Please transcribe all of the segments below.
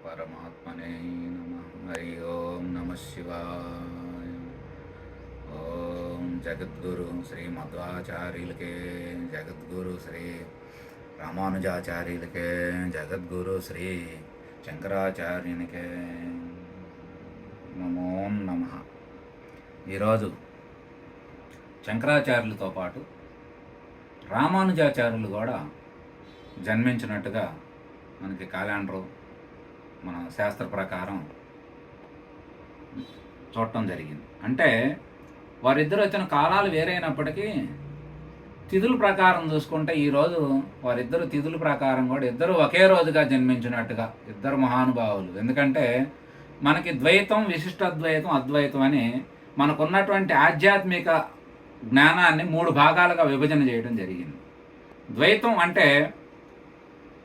పరమాత్మనే నమః. హరి ఓం నమ శివాయ. ఓం జగద్గురు శ్రీ మధ్వాచార్యులకే, జగద్గురు శ్రీ రామానుజాచార్యులకే, జగద్గురు శ్రీ శంకరాచార్యునికే నమో నమః. ఈరోజు శంకరాచార్యులతో పాటు రామానుజాచార్యులు కూడా జన్మించినట్టుగా మనకి క్యాలెండరు మన శాస్త్ర ప్రకారం చూడటం జరిగింది. అంటే వారిద్దరు వచ్చిన కాలాలు వేరైనప్పటికీ తిథుల ప్రకారం చూసుకుంటే ఈరోజు వారిద్దరు తిథుల ప్రకారం కూడా ఇద్దరు ఒకే రోజుగా జన్మించినట్టుగా ఇద్దరు మహానుభావులు. ఎందుకంటే మనకి ద్వైతం, విశిష్టాద్వైతం, అద్వైతం అని మనకున్నటువంటి ఆధ్యాత్మిక జ్ఞానాన్ని 3 భాగాలుగా విభజన చేయడం జరిగింది. ద్వైతం అంటే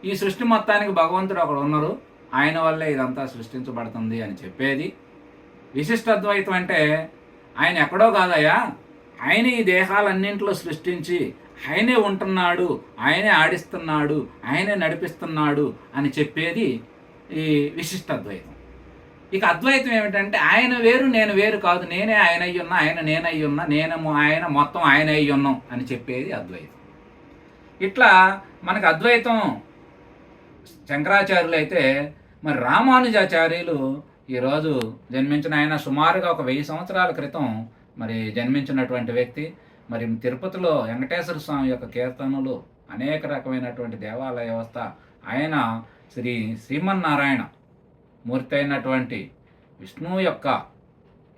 ఈ సృష్టి మొత్తానికి భగవంతుడు అక్కడ ఉన్నారు, ఆయన వల్లే ఇదంతా సృష్టించబడుతుంది అని చెప్పేది. విశిష్టాద్వైతం అంటే ఆయన ఎక్కడో కాదయ్యా, ఆయన ఈ దేహాలన్నింటిలో సృష్టించి ఆయనే ఉంటున్నాడు, ఆయనే ఆడిస్తున్నాడు, ఆయనే నడిపిస్తున్నాడు అని చెప్పేది ఈ విశిష్టాద్వైతం. ఇక అద్వైతం ఏమిటంటే ఆయన వేరు నేను వేరు కాదు, నేనే ఆయన అయ్యున్నా, ఆయన నేనయ్యున్నా, నేనేమో ఆయన, మొత్తం ఆయన అయ్యున్నాం అని చెప్పేది అద్వైతం. ఇట్లా మనకు అద్వైతం శంకరాచార్యులు అయితే, మరి రామానుజాచార్యులు ఈరోజు జన్మించిన ఆయన సుమారుగా ఒక 1000 సంవత్సరాల క్రితం మరి జన్మించినటువంటి వ్యక్తి. మరి తిరుపతిలో వెంకటేశ్వర స్వామి యొక్క కీర్తనలు, అనేక రకమైనటువంటి దేవాలయ వ్యవస్థ, ఆయన శ్రీమన్నారాయణ మూర్తి అయినటువంటి విష్ణువు యొక్క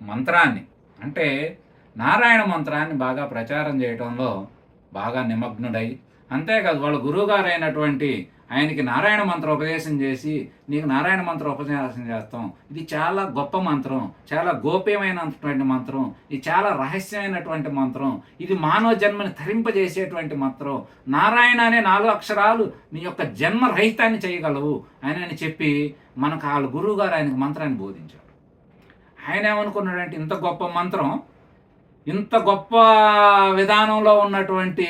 మంత్రాన్ని, అంటే నారాయణ మంత్రాన్ని బాగా ప్రచారం చేయడంలో బాగా నిమగ్నుడై, అంతేకాదు వాళ్ళ గురువుగారు అయినటువంటి ఆయనకి నారాయణ మంత్ర ఉపదేశం చేసి, నీకు నారాయణ మంత్ర ఉపదేశం చేస్తాం, ఇది చాలా గొప్ప మంత్రం, చాలా గోప్యమైనటువంటి మంత్రం, ఇది చాలా రహస్యమైనటువంటి మంత్రం, ఇది మానవ జన్మని ధరింపజేసేటువంటి మంత్రం, నారాయణ అనే 4 అక్షరాలు నీ యొక్క జన్మ రహితాన్ని చేయగలవు అని చెప్పి మనకు వాళ్ళ గురువు గారు ఆయనకు మంత్రాన్ని బోధించారు. ఆయన ఏమనుకున్నాడంటే, ఇంత గొప్ప మంత్రం, ఇంత గొప్ప విధానంలో ఉన్నటువంటి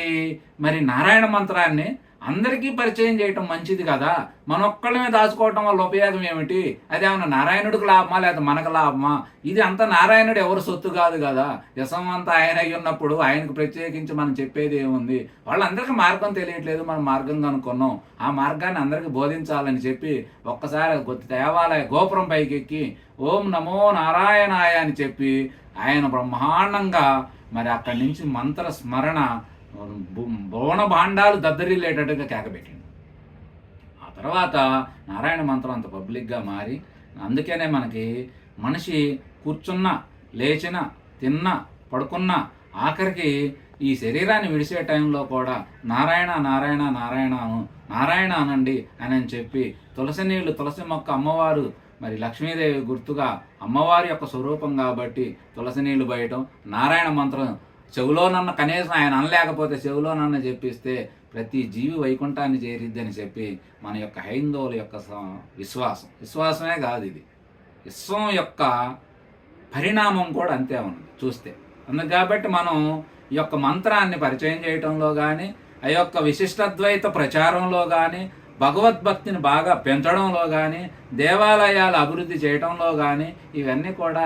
మరి నారాయణ మంత్రాన్ని అందరికీ పరిచయం చేయటం మంచిది కదా, మనొక్కళ్ళమే దాచుకోవటం వల్ల ఉపయోగం ఏమిటి, అదేమన్నా నారాయణుడికి లాభమా లేదా మనకు లాభమా, ఇది అంతా నారాయణుడు ఎవరు సొత్తు కాదు కదా, యశం అంతా ఆయన అయి ఉన్నప్పుడు ఆయనకు ప్రత్యేకించి మనం చెప్పేది ఏముంది, వాళ్ళందరికీ మార్గం తెలియట్లేదు, మనం మార్గం కనుక్కున్నాం, ఆ మార్గాన్ని అందరికీ బోధించాలని చెప్పి ఒక్కసారి దేవాలయ గోపురం పైకి ఎక్కి ఓం నమో నారాయణాయ అని చెప్పి ఆయన బ్రహ్మాండంగా మరి అక్కడి నుంచి మంత్ర స్మరణ బోణ భాండాలు దద్దరిల్లేటట్టుగా కేకబెట్టింది. ఆ తర్వాత నారాయణ మంత్రం అంత పబ్లిక్గా మారి, అందుకనే మనకి మనిషి కూర్చున్న, లేచిన, తిన్న, పడుకున్న, ఆఖరికి ఈ శరీరాన్ని విడిసే టైంలో కూడా నారాయణ నారాయణ నారాయణ నారాయణ అనండి అని చెప్పి తులసి నీళ్ళు, తులసి మొక్క అమ్మవారు మరి లక్ష్మీదేవి గుర్తుగా అమ్మవారి యొక్క స్వరూపం కాబట్టి తులసి నీళ్లు పోయటం, నారాయణ మంత్రం చెవులోనన్న కనీసం ఆయన అనలేకపోతే చెవులోనన్న చెప్పిస్తే ప్రతి జీవి వైకుంఠాన్ని చేరిద్ది అని చెప్పి మన యొక్క హైందవుల యొక్క విశ్వాసమే కాదు, ఇది విశ్వం యొక్క పరిణామం కూడా అంతే ఉంది చూస్తే. అందుకు కాబట్టి మనం ఈ యొక్క మంత్రాన్ని పరిచయం చేయటంలో కానీ, ఆ యొక్క విశిష్టాద్వైత ప్రచారంలో కానీ, భగవద్భక్తిని బాగా పెంచడంలో కానీ, దేవాలయాలు అభివృద్ధి చేయడంలో కానీ, ఇవన్నీ కూడా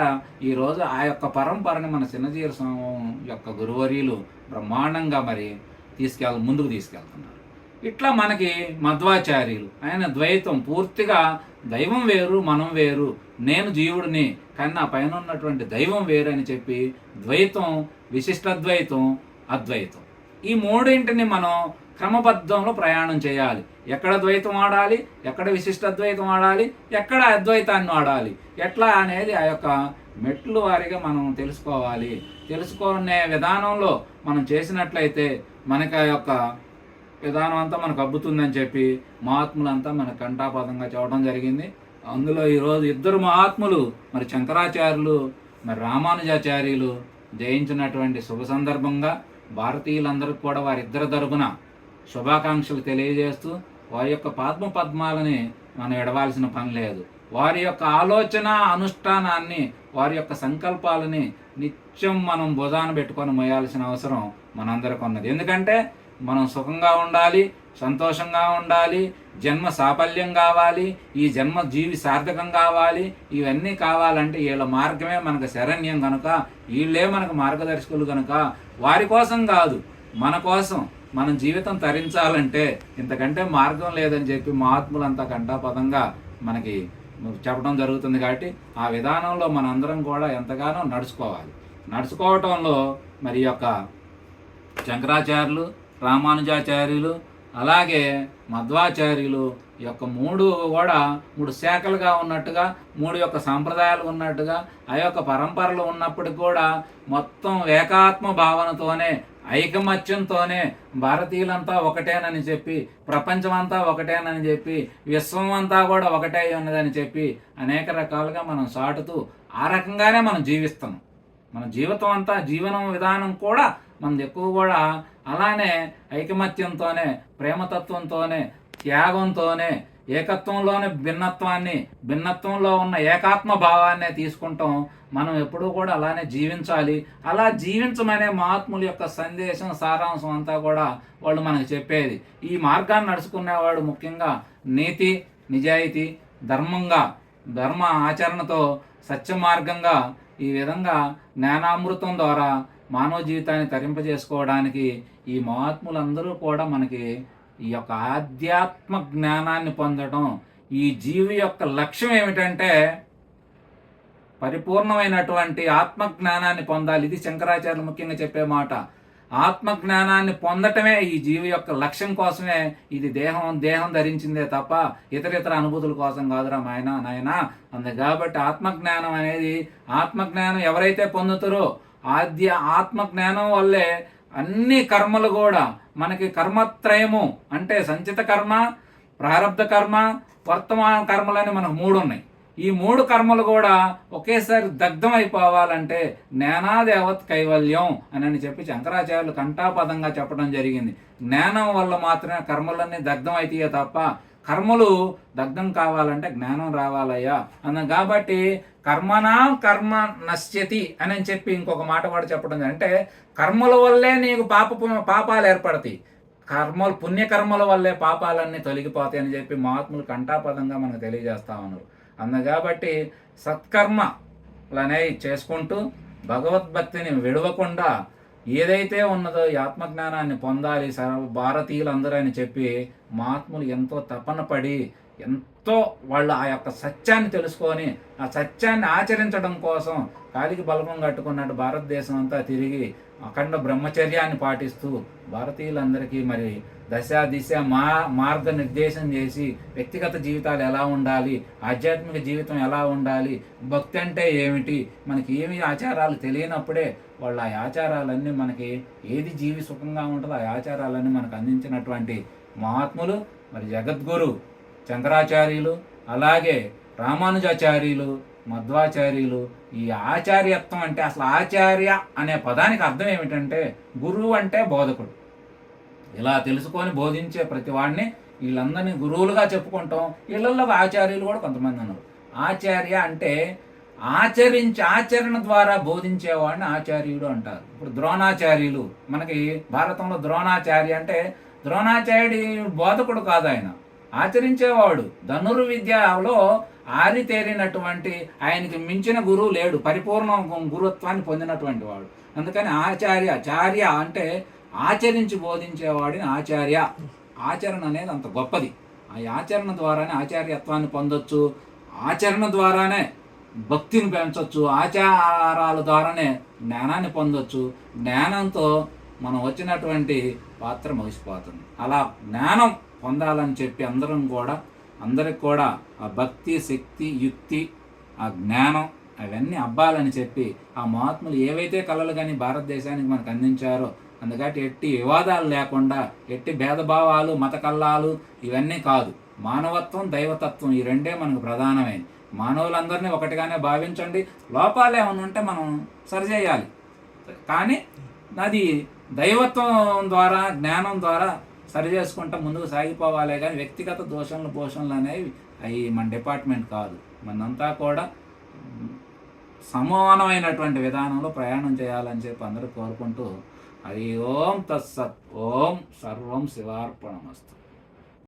ఈరోజు ఆ యొక్క పరంపరని మన చిన్నజీర స్వామి యొక్క గురువర్యులు బ్రహ్మాండంగా మరి ముందుకు తీసుకెళ్తున్నారు. ఇట్లా మనకి మధ్వాచార్యులు, ఆయన ద్వైతం పూర్తిగా దైవం వేరు, మనం వేరు, నేను జీవుడిని కానీ నా పైన ఉన్నటువంటి దైవం వేరు అని చెప్పి ద్వైతం, విశిష్టాద్వైతం, అద్వైతం ఈ మూడింటిని మనం క్రమబద్ధంలో ప్రయాణం చేయాలి. ఎక్కడ ద్వైతం ఆడాలి, ఎక్కడ విశిష్టాద్వైతం ఆడాలి, ఎక్కడ అద్వైతాన్ని ఆడాలి, ఎట్లా అనేది ఆ యొక్క మెట్లు వారిగా మనం తెలుసుకోవాలి. తెలుసుకునే విధానంలో మనం చేసినట్లయితే మనకి ఆ యొక్క విధానం అంతా మనకు అబ్బుతుందని చెప్పి మహాత్ములంతా మన కంఠాపాదంగా చెప్పడం జరిగింది. అందులో ఈరోజు ఇద్దరు మహాత్ములు మరి శంకరాచార్యులు, మరి రామానుజాచార్యులు జయించినటువంటి శుభ సందర్భంగా భారతీయులందరికీ కూడా వారిద్దరి తరపున శుభాకాంక్షలు తెలియజేస్తూ, వారి యొక్క పద్మాలని మనం ఎడవాల్సిన పని లేదు. వారి యొక్క ఆలోచన అనుష్ఠానాన్ని, వారి యొక్క సంకల్పాలని నిత్యం మనం భుజాన పెట్టుకొని మోయాల్సిన అవసరం మనందరికీ ఉన్నది. ఎందుకంటే మనం సుఖంగా ఉండాలి, సంతోషంగా ఉండాలి, జన్మ సాఫల్యం కావాలి, ఈ జన్మ జీవి సార్థకం కావాలి. ఇవన్నీ కావాలంటే వీళ్ళ మార్గమే మనకు శరణ్యం కనుక, వీళ్ళే మనకు మార్గదర్శకులు కనుక, వారి కోసం కాదు మన కోసం మనం జీవితం తరించాలంటే ఇంతకంటే మార్గం లేదని చెప్పి మహాత్ములంతా కంఠాపదంగా మనకి చెప్పడం జరుగుతుంది. కాబట్టి ఆ విధానంలో మనందరం కూడా ఎంతగానో నడుచుకోవటంలో మరి యొక్క శంకరాచార్యులు, రామానుజాచార్యులు, అలాగే మధ్వాచార్యులు యొక్క మూడు శాఖలుగా ఉన్నట్టుగా, మూడు యొక్క సాంప్రదాయాలు ఉన్నట్టుగా, ఆ యొక్క పరంపరలు ఉన్నప్పటికి కూడా మొత్తం ఏకాత్మ భావనతోనే, ఐకమత్యంతోనే భారతీయులంతా ఒకటేనని చెప్పి, ప్రపంచమంతా ఒకటేనని చెప్పి, విశ్వం అంతా కూడా ఒకటే ఉన్నదని చెప్పి అనేక రకాలుగా మనం సాటుతూ ఆ రకంగానే మనం జీవిస్తాం. మన జీవితం అంతా, జీవనం విధానం కూడా మనది ఎక్కువ కూడా అలానే ఐకమత్యంతోనే, ప్రేమతత్వంతోనే, త్యాగంతోనే, ఏకత్వంలోనే భిన్నత్వంలో ఉన్న ఏకాత్మ భావాన్నే తీసుకుంటాం. మనం ఎప్పుడూ కూడా అలానే జీవించాలి. అలా జీవించమనే మహాత్ముల యొక్క సందేశం, సారాంశం అంతా కూడా వాళ్ళు మనకు చెప్పేది. ఈ మార్గాన్ని నడుచుకునేవాడు ముఖ్యంగా నీతి, నిజాయితీ, ధర్మ ఆచరణతో, సత్య మార్గంగా, ఈ విధంగా జ్ఞానామృతం ద్వారా మానవ జీవితాన్ని తరింపజేసుకోవడానికి ఈ మహాత్ములందరూ కూడా మనకి ఈ యొక్క ఆధ్యాత్మ జ్ఞానాన్ని పొందడం. ఈ జీవి యొక్క లక్ష్యం ఏమిటంటే పరిపూర్ణమైనటువంటి ఆత్మజ్ఞానాన్ని పొందాలి. ఇది శంకరాచార్యులు ముఖ్యంగా చెప్పే మాట. ఆత్మజ్ఞానాన్ని పొందటమే ఈ జీవి యొక్క లక్ష్యం కోసమే. ఇది దేహం ధరించిందే తప్ప ఇతర అనుభూతుల కోసం కాదురా నాయనా అంది. కాబట్టి ఆత్మజ్ఞానం అనేది, ఆత్మజ్ఞానం ఎవరైతే పొందుతారో ఆత్మజ్ఞానం వల్లే అన్ని కర్మలు కూడా మనకి కర్మత్రయము అంటే సంచిత కర్మ, ప్రారబ్ధ కర్మ, వర్తమాన కర్మలని మనకు 3 ఉన్నాయి. ఈ 3 కర్మలు కూడా ఒకేసారి దగ్ధం అయిపోవాలంటే జ్ఞానాదేవత్ కైవల్యం అని చెప్పి శంకరాచార్యులు కంఠాపదంగా చెప్పడం జరిగింది. జ్ఞానం వల్ల మాత్రమే కర్మలన్నీ దగ్ధం అవుతాయే తప్ప కర్మలు దగ్ధం కావాలంటే జ్ఞానం రావాలయ్యా కాబట్టి కర్మ నశ్యతి అని చెప్పి ఇంకొక మాట కూడా చెప్పడం. అంటే కర్మల వల్లే నీకు పాపాలు ఏర్పడతాయి, పుణ్యకర్మల వల్లే పాపాలన్నీ తొలగిపోతాయి అని చెప్పి మహాత్ములు కంఠాపదంగా మనకు తెలియజేస్తా ఉన్నారు. కాబట్టి సత్కర్మలు అనేవి చేసుకుంటూ భగవద్భక్తిని విడవకుండా ఏదైతే ఉన్నదో ఈ ఆత్మజ్ఞానాన్ని పొందాలి భారతీయులందరూ అని చెప్పి మహాత్ములు ఎంతో తపన పడి, ఎంతో వాళ్ళు ఆ యొక్క సత్యాన్ని తెలుసుకొని ఆ సత్యాన్ని ఆచరించడం కోసం కాలికి బలపం కట్టుకున్నట్టు భారతదేశం అంతా తిరిగి అఖండ బ్రహ్మచర్యాన్ని పాటిస్తూ భారతీయులందరికీ మరి దిశ మార్గనిర్దేశం చేసి వ్యక్తిగత జీవితాలు ఎలా ఉండాలి, ఆధ్యాత్మిక జీవితం ఎలా ఉండాలి, భక్తి అంటే ఏమిటి, మనకి ఏమి ఆచారాలు తెలియనప్పుడే వాళ్ళ ఆ ఆచారాలన్నీ మనకి ఏది జీవి సుఖంగా ఉంటుందో ఆ ఆచారాలన్నీ మనకు అందించినటువంటి మహాత్ములు మరి జగద్గురు శంకరాచార్యులు, అలాగే రామానుజాచార్యులు, మధ్వాచార్యులు. ఈ ఆచార్యత్వం అంటే అసలు ఆచార్య అనే పదానికి అర్థం ఏమిటంటే గురువు అంటే బోధకుడు. ఇలా తెలుసుకొని బోధించే ప్రతి వాడిని వీళ్ళందరినీ గురువులుగా చెప్పుకుంటాం. వీళ్ళల్లో ఆచార్యులు కూడా కొంతమంది ఉన్నారు. ఆచార్య అంటే ఆచరణ ద్వారా బోధించేవాడిని ఆచార్యుడు అంటారు. ఇప్పుడు ద్రోణాచార్యులు, మనకి భారతంలో ద్రోణాచార్య అంటే ద్రోణాచార్యుడు బోధకుడు కాదు, ఆయన ఆచరించేవాడు. ధనుర్విద్యలో ఆరితేరినటువంటి, ఆయనకి మించిన గురువు లేడు, పరిపూర్ణ గురుత్వాన్ని పొందినటువంటి వాడు. అందుకని చార్య అంటే ఆచరించి బోధించేవాడిని ఆచార్య. ఆచరణ అనేది అంత గొప్పది. ఆ ఆచరణ ద్వారానే ఆచార్యత్వాన్ని పొందొచ్చు, ఆచరణ ద్వారానే భక్తిని పెంచవచ్చు, ఆచారాల ద్వారానే జ్ఞానాన్ని పొందొచ్చు. జ్ఞానంతో మనం వచ్చినటువంటి పాత్ర ముగిసిపోతుంది. అలా జ్ఞానం పొందాలని చెప్పి అందరికి కూడా ఆ భక్తి, శక్తి, యుక్తి, ఆ జ్ఞానం అవన్నీ అబ్బాలని చెప్పి ఆ మహాత్ములు ఏవైతే కళలు కానీ భారతదేశానికి మనకు అందించారో, అందుకని ఎట్టి వివాదాలు లేకుండా, ఎట్టి భేదభావాలు, మత కల్లాలు ఇవన్నీ కాదు. మానవత్వం, దైవతత్వం ఈ రెండే మనకు ప్రధానమైనది. మానవులందరినీ ఒకటిగానే భావించండి. లోపాలు ఏమైనా ఉంటే మనం సరిచేయాలి, కానీ అది దైవత్వం ద్వారా, జ్ఞానం ద్వారా సరి చేసుకుంటూ ముందుకు సాగిపోవాలే కానీ వ్యక్తిగత పోషణలు అనేవి అవి మన డిపార్ట్మెంట్ కాదు. మనంతా కూడా సమానమైనటువంటి విధానంలో ప్రయాణం చేయాలని చెప్పి అందరూ కోరుకుంటూ, హరి ఓం తత్సత్. ఓం సర్వం శివార్పణమస్తు.